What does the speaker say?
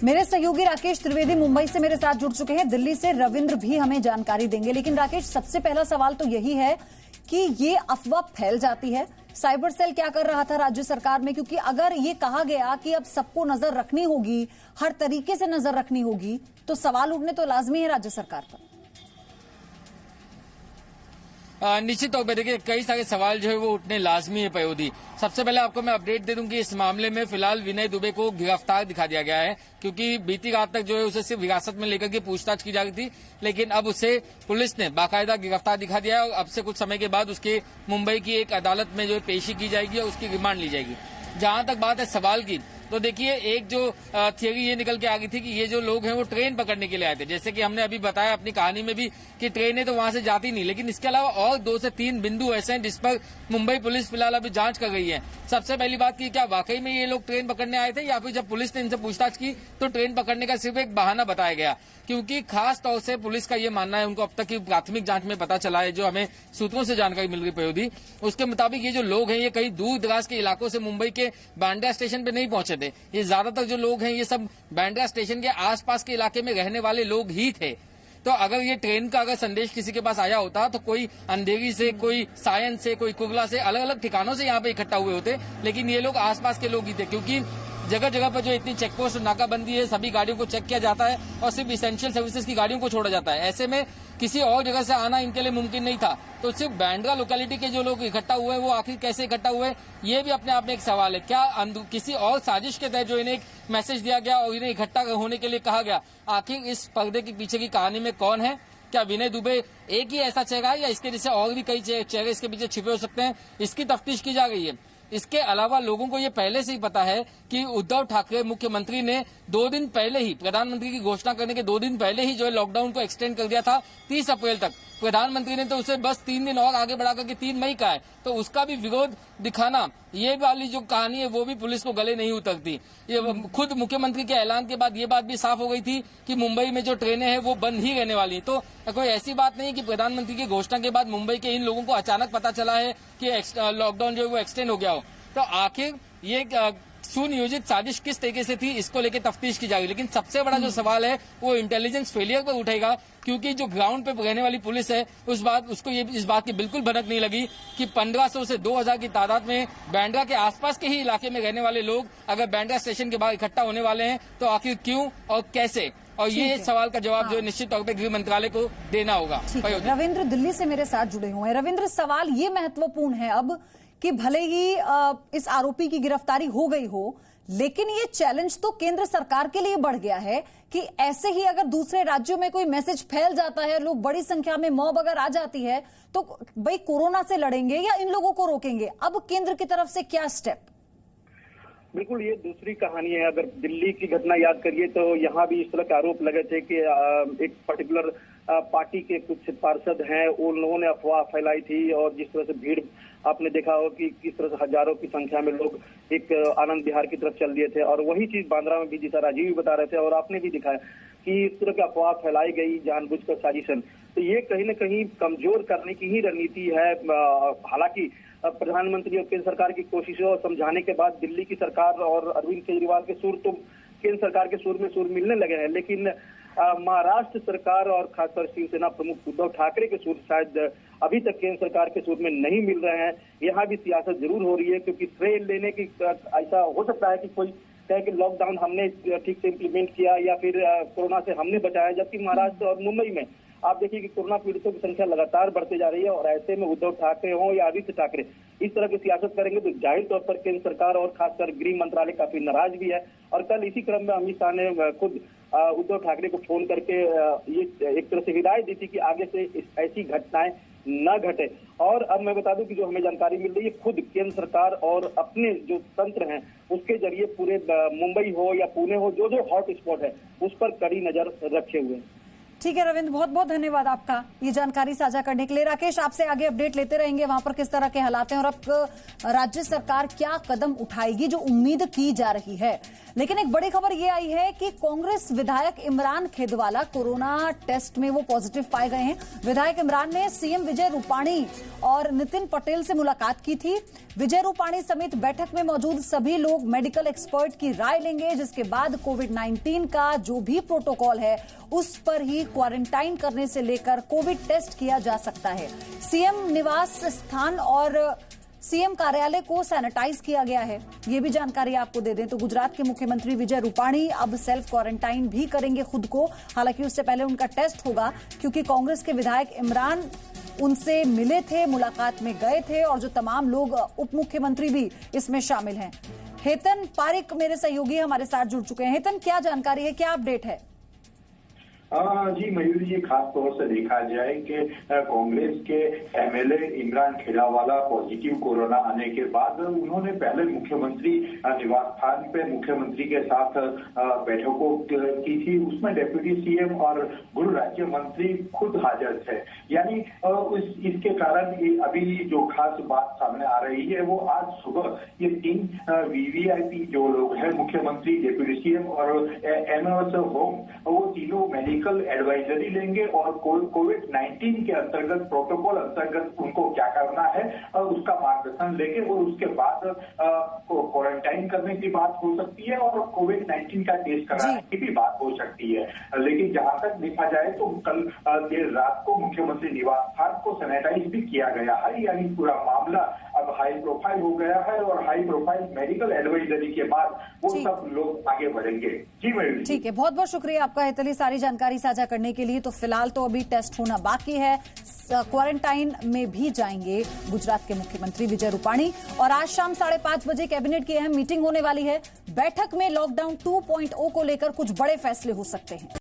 मेरे सहयोगी राकेश त्रिवेदी मुंबई से मेरे साथ जुड़ चुके हैं। दिल्ली से रविंद्र भी हमें जानकारी देंगे। लेकिन राकेश, सबसे पहला सवाल तो यही है कि ये अफवाह फैल जाती है, साइबर सेल क्या कर रहा था राज्य सरकार में? क्योंकि अगर ये कहा गया कि अब सबको नजर रखनी होगी, हर तरीके से नजर रखनी होगी, तो सवाल उठने तो लाजमी है राज्य सरकार पर। निश्चित तौर पर देखिए कई सारे सवाल जो है वो उठने लाजमी है पयोधी। सबसे पहले आपको मैं अपडेट दे दूं कि इस मामले में फिलहाल विनय दुबे को गिरफ्तार दिखा दिया गया है, क्योंकि बीती रात तक जो है उसे सिर्फ हिरासत में लेकर के पूछताछ की जा रही थी, लेकिन अब उसे पुलिस ने बाकायदा गिरफ्तार दिखा दिया है और अब से कुछ समय के बाद उसके मुंबई की एक अदालत में जो है पेशी की जाएगी और उसकी रिमांड ली जाएगी। जहां तक बात है सवाल की, तो देखिए एक जो थियरी ये निकल के आ गई थी कि ये जो लोग हैं वो ट्रेन पकड़ने के लिए आए थे, जैसे कि हमने अभी बताया अपनी कहानी में भी कि ट्रेनें तो वहां से जाती नहीं, लेकिन इसके अलावा और 2 से 3 बिंदु ऐसे हैं जिस पर मुंबई पुलिस फिलहाल अभी जांच कर रही है। सबसे पहली बात की क्या वाकई में ये लोग ट्रेन पकड़ने आए थे, या फिर जब पुलिस ने इनसे पूछताछ की तो ट्रेन पकड़ने का सिर्फ एक बहाना बताया गया? क्योंकि खास तौर से पुलिस का ये मानना है, उनको अब तक की प्राथमिक जांच में पता चला है, जो हमें सूत्रों से जानकारी मिल रही पयोधी, उसके मुताबिक ये जो लोग हैं ये कई दूर दराज के इलाकों से मुंबई के बांद्रा स्टेशन पे नहीं पहुंचे थे। ये ज्यादातर जो लोग हैं ये सब बांद्रा स्टेशन के आसपास के इलाके में रहने वाले लोग ही थे। तो अगर ये ट्रेन का अगर संदेश किसी के पास आया होता तो कोई अंधेरी से, कोई सायन से, कोई कुगला से, अलग अलग ठिकानों से यहाँ पे इकट्ठा हुए होते, लेकिन ये लोग आसपास के लोग ही थे। क्योंकि जगह जगह पर जो इतनी चेकपोस्ट नाकाबंदी है, सभी गाड़ियों को चेक किया जाता है और सिर्फ इसेंशियल सर्विसेज की गाड़ियों को छोड़ा जाता है। ऐसे में किसी और जगह से आना इनके लिए मुमकिन नहीं था। तो सिर्फ बांद्रा लोकेलिटी के जो लोग इकट्ठा हुए वो आखिर कैसे इकट्ठा हुए, ये भी अपने आप में एक सवाल है। क्या किसी और साजिश के तहत जो इन्हें एक मैसेज दिया गया और इन्हें इकट्ठा होने के लिए कहा गया? आखिर इस पर्दे के पीछे की कहानी में कौन है? क्या विनय दुबे एक ही ऐसा चेहरा है या इसके जैसे और भी कई चेहरे इसके पीछे छिपे हो सकते हैं? इसकी तफ्तीश की जा रही है। इसके अलावा लोगों को ये पहले से ही पता है कि उद्धव ठाकरे मुख्यमंत्री ने 2 दिन पहले ही, प्रधानमंत्री की घोषणा करने के 2 दिन पहले ही जो है लॉकडाउन को एक्सटेंड कर दिया था 30 अप्रैल तक। प्रधानमंत्री ने तो उसे बस 3 दिन और आगे बढ़ा करके 3 मई का है, तो उसका भी विरोध दिखाना, ये वाली जो कहानी है वो भी पुलिस को गले नहीं उतरती। ये खुद मुख्यमंत्री के ऐलान के बाद ये बात भी साफ हो गई थी कि मुंबई में जो ट्रेनें हैं वो बंद ही रहने वाली है। तो कोई ऐसी बात नहीं कि प्रधानमंत्री की घोषणा के बाद मुंबई के इन लोगों को अचानक पता चला है कि लॉकडाउन जो है वो एक्सटेंड हो गया हो। तो आखिर ये सुनियोजित साजिश किस तरीके से थी, इसको लेकर तफ्तीश की जाएगी। लेकिन सबसे बड़ा जो सवाल है वो इंटेलिजेंस फेलियर पर उठेगा, क्योंकि जो ग्राउंड पे रहने वाली पुलिस है उसको ये इस बात की बिल्कुल भनक नहीं लगी कि 1500 से 2000 की तादाद में बांद्रा के आसपास के ही इलाके में रहने वाले लोग अगर बांद्रा स्टेशन के बाहर इकट्ठा होने वाले हैं तो आखिर क्यों और कैसे, और ये सवाल का जवाब जो है निश्चित तौर पर गृह मंत्रालय को देना होगा। रविंद्र दिल्ली से मेरे साथ जुड़े हुए हैं। रविंद्र, सवाल ये महत्वपूर्ण है अब कि भले ही इस आरोपी की गिरफ्तारी हो गई हो, लेकिन ये चैलेंज तो केंद्र सरकार के लिए बढ़ गया है कि ऐसे ही अगर दूसरे राज्यों में कोई मैसेज फैल जाता है, लोग बड़ी संख्या में मॉब अगर आ जाती है, तो भाई कोरोना से लड़ेंगे या इन लोगों को रोकेंगे? अब केंद्र की तरफ से क्या स्टेप? बिल्कुल, ये दूसरी कहानी है। अगर दिल्ली की घटना याद करिए तो यहाँ भी इस तरह के आरोप लगे थे कि एक पर्टिकुलर पार्टी के कुछ पार्षद हैं, उन लोगों ने अफवाह फैलाई थी और जिस तरह से भीड़ आपने देखा हो कि किस तरह से हजारों की संख्या में लोग एक आनंद विहार की तरफ चल दिए थे। और वही चीज बांद्रा में भी, जिसा राजीव भी बता रहे थे और आपने भी दिखाया कि इस तरह की अफवाह फैलाई गई जानबूझकर, साजिशन। तो ये कहीं न कहीं कमजोर करने की ही रणनीति है। हालांकि प्रधानमंत्री और केंद्र सरकार की कोशिशों और समझाने के बाद दिल्ली की सरकार और अरविंद केजरीवाल के सुर तो केंद्र सरकार के सुर में सुर मिलने लगे हैं, लेकिन महाराष्ट्र सरकार और खासकर शिवसेना प्रमुख उद्धव ठाकरे के सुर शायद अभी तक केंद्र सरकार के सुर में नहीं मिल रहे हैं। यहाँ भी सियासत जरूर हो रही है, क्योंकि श्रेय लेने की ऐसा हो सकता है कि कोई कहे कि लॉकडाउन हमने ठीक से इम्प्लीमेंट किया या फिर कोरोना से हमने बचाया, जबकि महाराष्ट्र और मुंबई में आप देखिए कि कोरोना पीड़ितों की संख्या लगातार बढ़ते जा रही है। और ऐसे में उद्धव ठाकरे हो या आदित्य ठाकरे इस तरह की सियासत करेंगे तो जाहिर तौर पर केंद्र सरकार और खासकर गृह मंत्रालय काफी नाराज भी है। और कल इसी क्रम में अमित शाह ने खुद उद्धव ठाकरे को फोन करके ये एक तरह से हिदायत दी थी कि आगे से ऐसी घटनाएं न घटे। और अब मैं बता दूं कि जो हमें जानकारी मिल रही है, खुद केंद्र सरकार और अपने जो तंत्र हैं उसके जरिए पूरे मुंबई हो या पुणे हो, जो जो हॉट स्पॉट है उस पर कड़ी नजर रखे हुए हैं। ठीक है रविंद्र, बहुत बहुत धन्यवाद आपका ये जानकारी साझा करने के लिए। राकेश, आपसे आगे अपडेट लेते रहेंगे वहां पर किस तरह के हालात हैं और अब राज्य सरकार क्या कदम उठाएगी, जो उम्मीद की जा रही है। लेकिन एक बड़ी खबर ये आई है कि कांग्रेस विधायक इमरान खेदवाला कोरोना टेस्ट में वो पॉजिटिव पाए गए हैं। विधायक इमरान ने सीएम विजय रूपाणी और नितिन पटेल से मुलाकात की थी। विजय रूपाणी समेत बैठक में मौजूद सभी लोग मेडिकल एक्सपर्ट की राय लेंगे, जिसके बाद कोविड-19 का जो भी प्रोटोकॉल है उस पर ही क्वारंटाइन करने से लेकर कोविड टेस्ट किया जा सकता है। सीएम निवास स्थान और सीएम कार्यालय को सैनिटाइज किया गया है। ये भी जानकारी आपको दे दें तो गुजरात के मुख्यमंत्री विजय रूपाणी अब सेल्फ क्वारंटाइन भी करेंगे खुद को। हालांकि उससे पहले उनका टेस्ट होगा, क्योंकि कांग्रेस के विधायक इमरान उनसे मिले थे, मुलाकात में गए थे और जो तमाम लोग उप मुख्यमंत्री भी इसमें शामिल हैं। हेतन पारिक मेरे सहयोगी हमारे साथ जुड़ चुके हैं। हेतन, क्या जानकारी है, क्या अपडेट है? जी मयूर जी, खास तौर से देखा जाए कि कांग्रेस के MLA Imran Khedawala positive corona आने के बाद उन्होंने पहले मुख्यमंत्री निवास स्थान पे मुख्यमंत्री के साथ बैठकों की थी। उसमें डिप्टी सीएम और गृह राज्य मंत्री खुद हाजिर थे। यानी इसके कारण अभी जो खास बात सामने आ रही है वो आज सुबह ये 3 वीवीआईपी जो लोग हैं, मुख्यमंत्री, डिप्टी सीएम और एमएस होम, वो तीनों मेडिकल एडवाइजरी लेंगे और कोविड-19 के अंतर्गत प्रोटोकॉल अंतर्गत उनको क्या करना है और उसका मार्गदर्शन लेंगे और उसके बाद क्वारंटाइन करने की बात हो सकती है और कोविड-19 का टेस्ट कराने की भी बात हो सकती है। लेकिन जहां तक देखा जाए तो कल देर रात को मुख्यमंत्री निवास स्थान को सैनिटाइज भी किया गया है। यानी पूरा मामला अब हाई प्रोफाइल हो गया है और हाई प्रोफाइल मेडिकल एडवाइजरी के बाद वो सब लोग आगे बढ़ेंगे। जी मयूर, ठीक है, बहुत बहुत शुक्रिया आपका इतनी सारी जानकारी साझा करने के लिए। तो फिलहाल तो अभी टेस्ट होना बाकी है। क्वारंटाइन में भी जाएंगे गुजरात के मुख्यमंत्री विजय रूपाणी और आज शाम 5:30 बजे कैबिनेट की अहम मीटिंग होने वाली है। बैठक में लॉकडाउन 2.0 को लेकर कुछ बड़े फैसले हो सकते हैं।